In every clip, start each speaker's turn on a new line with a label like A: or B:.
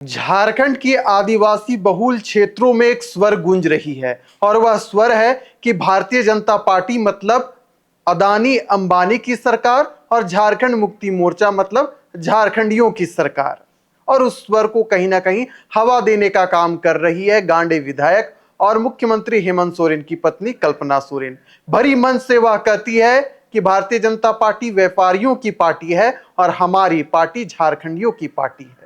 A: झारखंड की आदिवासी बहुल क्षेत्रों में एक स्वर गूंज रही है और वह स्वर है कि भारतीय जनता पार्टी मतलब अदानी अंबानी की सरकार और झारखंड मुक्ति मोर्चा मतलब झारखंडियों की सरकार। और उस स्वर को कहीं ना कहीं हवा देने का काम कर रही है गांडे विधायक और मुख्यमंत्री हेमंत सोरेन की पत्नी कल्पना सोरेन। भरी मन से वह कहती है कि भारतीय जनता पार्टी व्यापारियों की पार्टी है और हमारी पार्टी झारखंडियों की पार्टी है।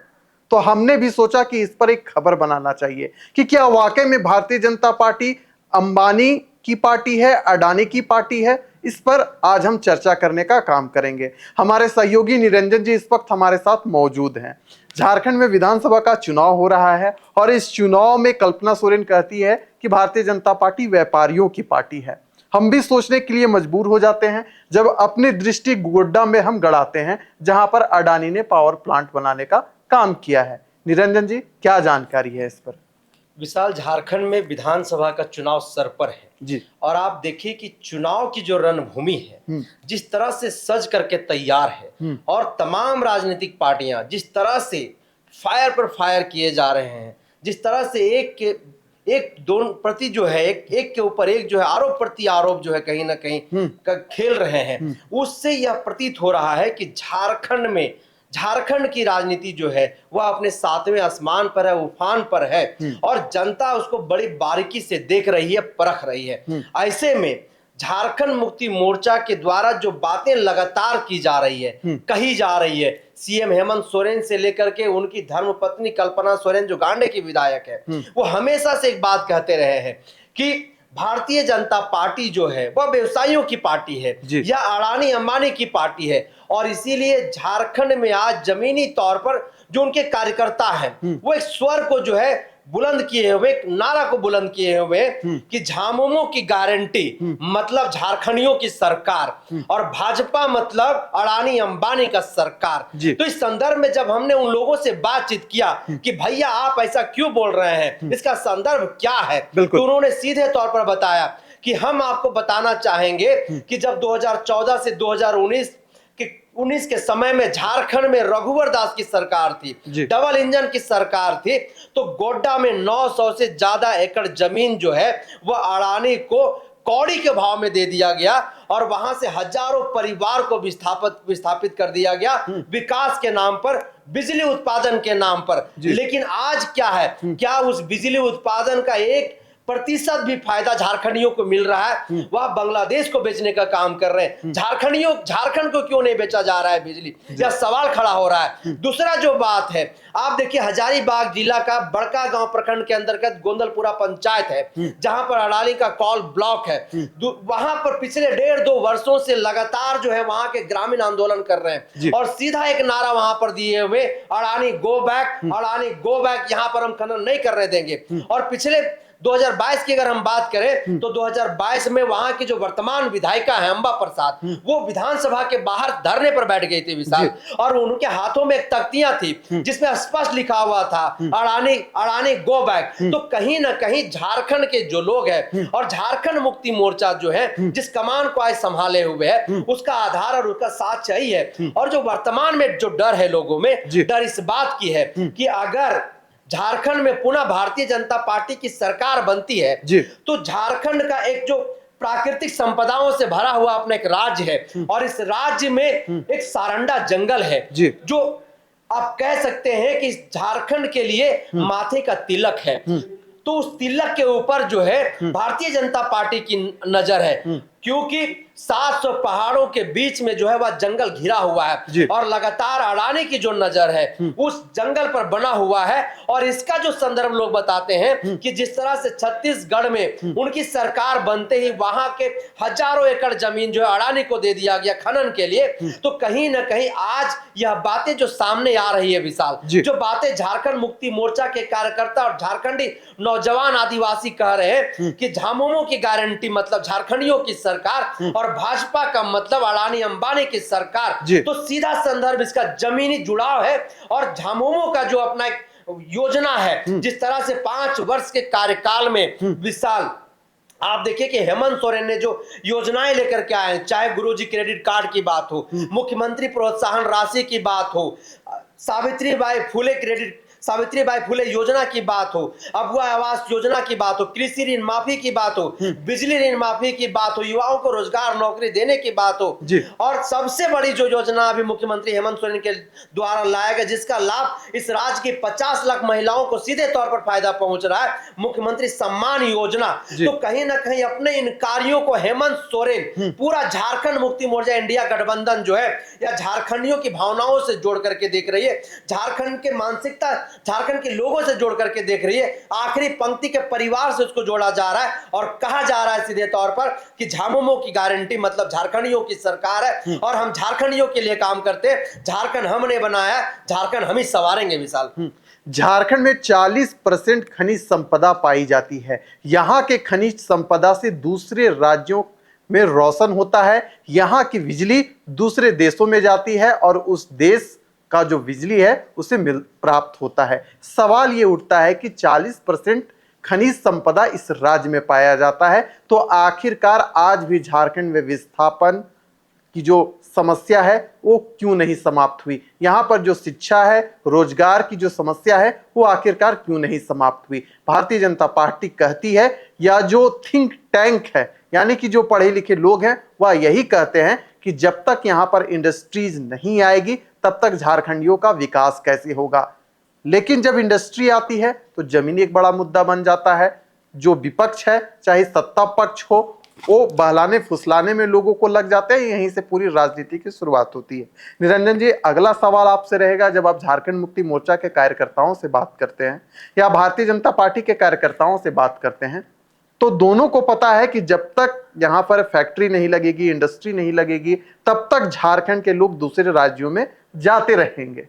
A: तो हमने भी सोचा कि इस पर एक खबर बनाना चाहिए कि क्या वाकई में भारतीय जनता पार्टी अंबानी की पार्टी है, अडानी की पार्टी है। इस पर आज हम चर्चा करने का काम करेंगे। हमारे सहयोगी निरंजन जी इस वक्त हमारे साथ मौजूद हैं। झारखंड में विधानसभा का चुनाव हो रहा है और इस चुनाव में कल्पना सोरेन कहती है कि भारतीय जनता पार्टी व्यापारियों की पार्टी है। हम भी सोचने के लिए मजबूर हो जाते हैं जब अपनी दृष्टि गोड्डा में हम गड़ाते हैं जहां पर अडानी ने पावर प्लांट बनाने का काम किया है। निरंजन जी क्या जानकारी है इस पर?
B: विशाल, झारखंड में विधानसभा का चुनाव सर पर है
A: जी।
B: और आप देखिए कि चुनाव की जो रणभूमि है जिस तरह से सज करके तैयार है और तमाम राजनीतिक पार्टियां जिस तरह से फायर पर फायर किए जा रहे हैं, जिस तरह से एक दोनों प्रति जो है एक के ऊपर एक जो है आरोप प्रति आरोप जो है कहीं ना कहीं खेल रहे हैं, उससे यह प्रतीत हो रहा है कि झारखंड की राजनीति जो है वह अपने सातवें आसमान पर है, उफान पर है और जनता उसको बड़ी बारीकी से देख रही है, परख रही है। ऐसे में झारखंड मुक्ति मोर्चा के द्वारा जो बातें लगातार की जा रही है, कही जा रही है, सीएम हेमंत सोरेन से लेकर के उनकी धर्मपत्नी कल्पना सोरेन जो गांडे की विधायक है, वो हमेशा से एक बात कहते रहे हैं कि भारतीय जनता पार्टी जो है वह व्यवसायियों की पार्टी है या अडानी अंबानी की पार्टी है। और इसीलिए झारखंड में आज जमीनी तौर पर जो उनके कार्यकर्ता हैं वो एक स्वर को जो है बुलंद किए हुए, एक नारा को बुलंद किए हुए कि झामुमो की गारंटी मतलब झारखंडियों की सरकार और भाजपा मतलब अडानी अंबानी का सरकार। तो इस संदर्भ में जब हमने उन लोगों से बातचीत किया कि भैया आप ऐसा क्यों बोल रहे हैं, इसका संदर्भ क्या है, तो उन्होंने सीधे तौर पर बताया कि हम आपको बताना चाहेंगे कि जब 2014 से 2019 के समय में झारखंड में रघुवर दास की सरकार थी, डबल इंजन की सरकार थी, तो गोड्डा में 900 से ज्यादा एकड़ जमीन जो है वह अडानी को कौड़ी के भाव में दे दिया गया और वहां से हजारों परिवार को विस्थापित कर दिया गया विकास के नाम पर, बिजली उत्पादन के नाम पर। लेकिन आज क्या है, क्या उस बिजली उत्पादन का 1% भी फायदा झारखंडियों को मिल रहा है? वह बांग्लादेश को बेचने का काम कर रहे हैं। झारखंड को क्यों नहीं बेचा जा रहा है बिजली, यह सवाल खड़ा हो रहा है। दूसरा जो बात है, आप देखिए हजारीबाग जिला का बड़का गांव प्रखंड के अंतर्गत गोंदलपुरा पंचायत है जहां पर अडानी का कॉल ब्लॉक है। वहां पर पिछले 1.5-2 वर्षों से लगातार जो है वहां के ग्रामीण आंदोलन कर रहे हैं और सीधा एक नारा वहां पर दिए हुए Adani go back, Adani go back, यहां पर हम खनन नहीं करने देंगे। और पिछले 2022 की अगर हम बात करें तो 2022 में वहां की जो वर्तमान विधायिका है अंबा प्रसाद, वो विधानसभा के बाहर धरने पर बैठ गई थी विशाल, और उनके हाथों में एक तख्तियां थी जिसमें स्पष्ट लिखा हुआ था अडानी गो बैक। तो कहीं ना कहीं झारखंड के जो लोग हैं और झारखंड मुक्ति मोर्चा जो है जिस कमान को आज संभाले हुए है, उसका आधार और उसका साथ सही है। और जो वर्तमान में जो डर है लोगों में, डर इस बात की है कि अगर झारखंड में पुनः भारतीय जनता पार्टी की सरकार बनती है तो झारखंड का एक जो प्राकृतिक संपदाओं से भरा हुआ अपना एक राज्य है और इस राज्य में एक सारंडा जंगल है जो आप कह सकते हैं कि झारखंड के लिए माथे का तिलक है। तो उस तिलक के ऊपर जो है भारतीय जनता पार्टी की नजर है, क्योंकि 700 पहाड़ों के बीच में जो है वह जंगल घिरा हुआ है और लगातार अडानी की जो नजर है उस जंगल पर बना हुआ है। और इसका जो संदर्भ लोग बताते हैं कि जिस तरह से छत्तीसगढ़ में उनकी सरकार बनते ही वहां के हजारों एकड़ जमीन जो है अडानी को दे दिया गया खनन के लिए, तो कहीं ना कहीं आज यह बातें जो सामने आ रही है विशाल, जो बातें झारखंड मुक्ति मोर्चा के कार्यकर्ता और झारखंडी नौजवान आदिवासी कह रहे हैं कि झामुमो की गारंटी मतलब झारखंडियों की सरकार और भाजपा का मतलब अडानी अंबानी की सरकार, तो सीधा संदर्भ इसका जमीनी जुड़ाव है। और झामुमो का जो अपना एक योजना है, जिस तरह से 5 वर्ष के कार्यकाल में विशाल आप देखिए कि हेमंत सोरेन ने जो योजनाएं लेकर के आए, चाहे गुरुजी क्रेडिट कार्ड की बात हो, मुख्यमंत्री प्रोत्साहन राशि की बात हो, सावित्रीबाई फुले क्रेडिट सावित्रीबाई फुले योजना की बात हो, अबुआ आवास योजना की बात हो, कृषि ऋण माफी की बात हो, बिजली ऋण माफी की बात हो, युवाओं को रोजगार नौकरी देने की बात हो,
A: जी।
B: और सबसे बड़ी जो योजना अभी मुख्यमंत्री हेमंत सोरेन के द्वारा लाया गया, जिसका लाभ इस राज्य की 50 लाख महिलाओं को सीधे तौर पर फायदा पहुंच रहा है, मुख्यमंत्री सम्मान योजना। तो कहीं ना कहीं अपने इन कार्यों को हेमंत सोरेन पूरा झारखंड मुक्ति मोर्चा इंडिया गठबंधन जो है या झारखंडियों की भावनाओं से जोड़ करके देख रही है, झारखंड के मानसिकता, झारखंड के लोगों से जोड़ करके देख रही है, आखिरी पंक्ति के परिवार से उसको जोड़ा जा रहा है और कहा जा रहा है सीधे तौर पर कि झामुमो की गारंटी मतलब झारखंडियों की सरकार है और हम झारखंडियों के लिए काम करते हैं, झारखंड हमने बनाया, झारखंड हम ही संवारेंगे। विशाल,
A: झारखंड में 40% खनिज संपदा पाई जाती है। यहाँ के खनिज संपदा से दूसरे राज्यों में रोशन होता है, यहाँ की बिजली दूसरे देशों में जाती है और उस देश का जो बिजली है उसे प्राप्त होता है। सवाल ये उठता है कि 40% खनिज संपदा इस राज्य में पाया जाता है, तो आखिरकार आज भी झारखंड में विस्थापन की जो समस्या है वो क्यों नहीं समाप्त हुई? यहाँ पर जो शिक्षा है, रोजगार की जो समस्या है वो आखिरकार क्यों नहीं समाप्त हुई? भारतीय जनता पार्टी कहती है, या जो थिंक टैंक है यानी कि जो पढ़े लिखे लोग हैं वह यही कहते हैं कि जब तक यहाँ पर इंडस्ट्रीज नहीं आएगी तब तक झारखंडियों का विकास कैसे होगा। लेकिन जब इंडस्ट्री आती है तो जमीन एक बड़ा मुद्दा बन जाता है। जो विपक्ष है, चाहे सत्ता पक्ष हो, वो बहलाने फुसलाने में लोगों को लग जाते हैं। यहीं से पूरी राजनीति की शुरुआत होती है। निरंजन जी, अगला सवाल आपसे रहेगा, जब आप झारखंड मुक्ति मोर्चा के कार्यकर्ताओं से बात करते हैं या भारतीय जनता पार्टी के कार्यकर्ताओं से बात करते हैं, तो दोनों को पता है कि जब तक यहाँ पर फैक्ट्री नहीं लगेगी, इंडस्ट्री नहीं लगेगी, तब तक झारखंड के लोग दूसरे राज्यों में जाते रहेंगे।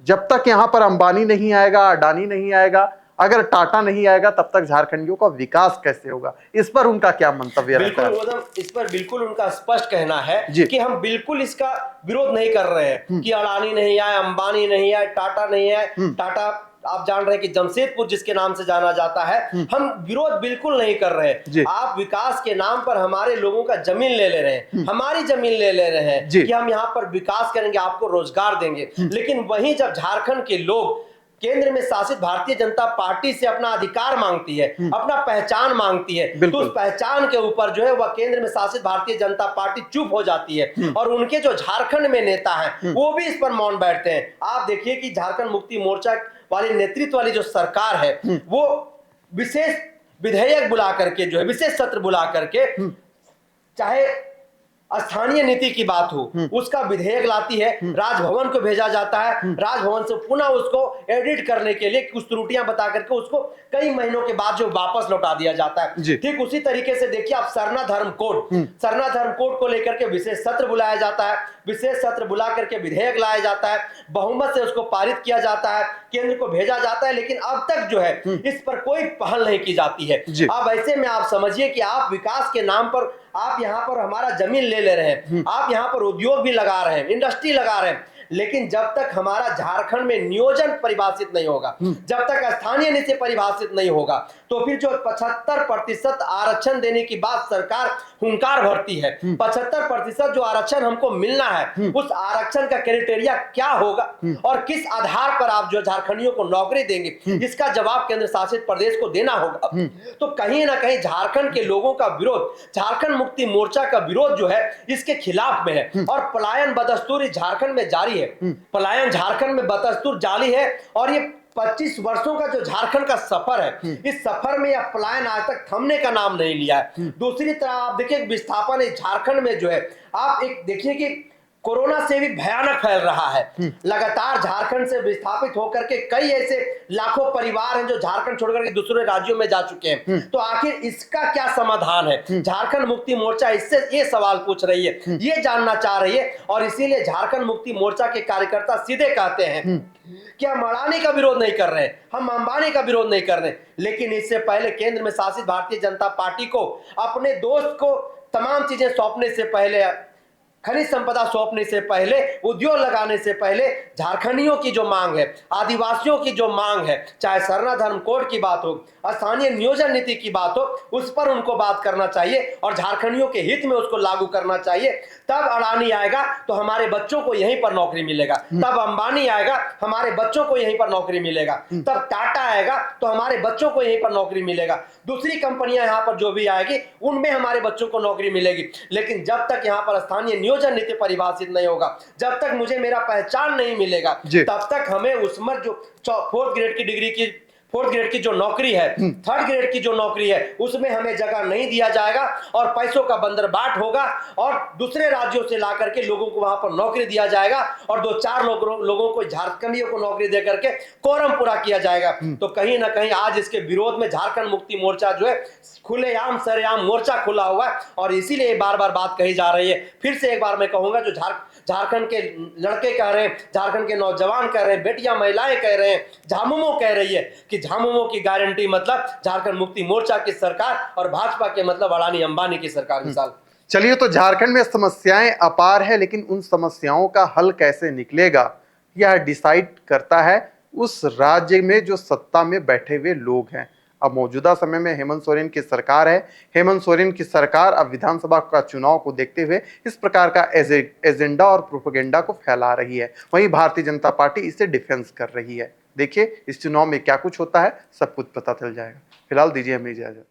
A: जब तक यहाँ पर अंबानी नहीं आएगा, अडानी नहीं आएगा, अगर टाटा नहीं आएगा, तब तक झारखंडियों का विकास कैसे होगा? इस पर उनका क्या मंतव्य रहता है?
B: इस पर बिल्कुल उनका स्पष्ट कहना है कि हम बिल्कुल इसका विरोध नहीं कर रहे हैं कि अडानी नहीं आए, अंबानी नहीं आए, टाटा नहीं आए। टाटा आप जान रहे हैं कि जमशेदपुर जिसके नाम से जाना जाता है, हम विरोध बिल्कुल नहीं कर रहे हैं। आप विकास के नाम पर हमारे लोगों का जमीन ले रहे हैं, हमारी जमीन ले रहे हैं कि हम यहाँ पर विकास करेंगे, आपको रोजगार देंगे। लेकिन वहीं जब झारखंड के लोग केंद्र में शासित भारतीय जनता पार्टी से अपना अधिकार मांगती है, अपना पहचान मांगती है, तो उस पहचान के ऊपर जो है वह केंद्र में शासित भारतीय जनता पार्टी चुप हो जाती है और उनके जो झारखंड में नेता हैं वो भी इस पर मौन बैठते हैं। आप देखिए कि झारखंड मुक्ति मोर्चा वाले नेतृत्व वाली जो सरकार है वो विशेष विधेयक बुला करके जो है, विशेष सत्र बुला करके, चाहे स्थानीय नीति की बात हो, उसका विधेयक लाती है, राजभवन को भेजा जाता है, राजभवन से पुनः उसको एडिट करने के लिए कुछ त्रुटियां बता करके उसको कई महीनों के बाद जो वापस लौटा दिया जाता है। ठीक उसी तरीके से देखिए आप सरना धर्म कोड को लेकर के विशेष सत्र बुलाया जाता है, विशेष सत्र बुला करके विधेयक लाया जाता है, बहुमत से उसको पारित किया जाता है, केंद्र को भेजा जाता है, लेकिन अब तक जो है इस पर कोई पहल नहीं की जाती है। अब ऐसे में आप समझिए कि आप विकास के नाम पर आप यहाँ पर हमारा जमीन ले रहे हैं, आप यहाँ पर उद्योग भी लगा रहे हैं, इंडस्ट्री लगा रहे हैं, लेकिन जब तक हमारा झारखंड में नियोजन परिभाषित नहीं होगा, जब तक स्थानीय नीति परिभाषित नहीं होगा, तो फिर जो 75% आरक्षण देने की बात सरकार हुंकार भरती है, 75% जो आरक्षण हमको मिलना है, उस आरक्षण का क्राइटेरिया क्या होगा और किस आधार पर आप जो झारखंडियों को नौकरी देंगे, इसका जवाब केंद्र शासित प्रदेश को देना होगा। तो कहीं ना कहीं झारखंड के लोगों का विरोध, झारखंड मुक्ति मोर्चा का विरोध जो है इसके खिलाफ में है और पलायन बदस्तूरी झारखंड में जारी है। पलायन झारखंड में बदस्तूर जारी है और ये 25 वर्षों का जो झारखंड का सफर है, इस सफर में यह पलायन आज तक थमने का नाम नहीं लिया है। दूसरी तरफ आप देखिए विस्थापन है झारखंड में जो है, आप एक देखिए कि कोरोना से भी भयानक फैल रहा है। लगातार झारखंड से विस्थापित होकर के कई ऐसे लाखों परिवार हैं जो झारखंड छोड़कर के दूसरे राज्यों में जा चुके हैं। तो आखिर इसका क्या समाधान है? झारखंड मुक्ति मोर्चा इससे ये सवाल पूछ रही है, ये जानना चाह रही है और इसीलिए झारखंड मुक्ति मोर्चा के कार्यकर्ता सीधे कहते हैं कि हम अडानी का विरोध नहीं कर रहे हैं, हम अंबानी का विरोध नहीं कर रहे, लेकिन इससे पहले केंद्र में शासित भारतीय जनता पार्टी को अपने दोस्त को तमाम चीजें सौंपने से पहले खनिज संपदा सौंपने से पहले, उद्योग लगाने से पहले झारखंडियों की जो मांग है, आदिवासियों की जो मांग है, चाहे सरना धर्म कोड की बात हो, स्थानीय नियोजन नीति की बात हो, उस पर उनको बात करना चाहिए और झारखंडियों के हित में उसको लागू करना चाहिए। तब अडानी आएगा तो हमारे बच्चों को यहीं पर नौकरी मिलेगा, तब अंबानी आएगा हमारे बच्चों को यहीं पर नौकरी मिलेगा, तब टाटा आएगा तो हमारे बच्चों को यहीं पर नौकरी मिलेगा, दूसरी कंपनियां यहां पर जो भी आएगी उनमें हमारे बच्चों को नौकरी मिलेगी। लेकिन जब तक यहां पर स्थानीय नियोजन नीति परिभाषित नहीं होगा, जब तक मुझे मेरा पहचान नहीं मिलेगा, तब तक हमें उसमें जो फोर्थ ग्रेड की जो नौकरी है, थर्ड ग्रेड की जो नौकरी है, उसमें हमें जगह नहीं दिया जाएगा और पैसों का बंदरबाट होगा और दूसरे राज्यों से ला करके लोगों को वहां पर नौकरी दिया जाएगा और 2-4 लोगों को, झारखंडियों को नौकरी दे करके कोरम पूरा किया जाएगा। तो कहीं ना कहीं आज इसके विरोध में झारखंड मुक्ति मोर्चा जो है खुलेआम सरेआम मोर्चा खुला हुआ है और इसीलिए बार बार बात कही जा रही है। फिर से एक बार मैं कहूंगा, जो झारखंड के लड़के कह रहे हैं, झारखंड के नौजवान कह रहे हैं, बेटियां महिलाएं कह रहे हैं, झामुमो कह रही है कि झामुमो की गारंटी मतलब झारखंड मुक्ति मोर्चा की सरकार और भाजपा के मतलब अडानी अंबानी की सरकार। मिसाल
A: चलिए, तो झारखंड में समस्याएं अपार है, लेकिन उन समस्याओं का हल कैसे निकलेगा यह डिसाइड करता है उस राज्य में जो सत्ता में बैठे हुए लोग हैं। अब मौजूदा समय में हेमंत सोरेन की सरकार है। हेमंत सोरेन की सरकार अब विधानसभा का चुनाव को देखते हुए इस प्रकार का एजेंडा और प्रोपेगेंडा को फैला रही है। वहीं भारतीय जनता पार्टी इसे डिफेंस कर रही है। देखिए इस चुनाव में क्या कुछ होता है, सब कुछ पता चल जाएगा। फिलहाल दीजिए हमें इजाजत।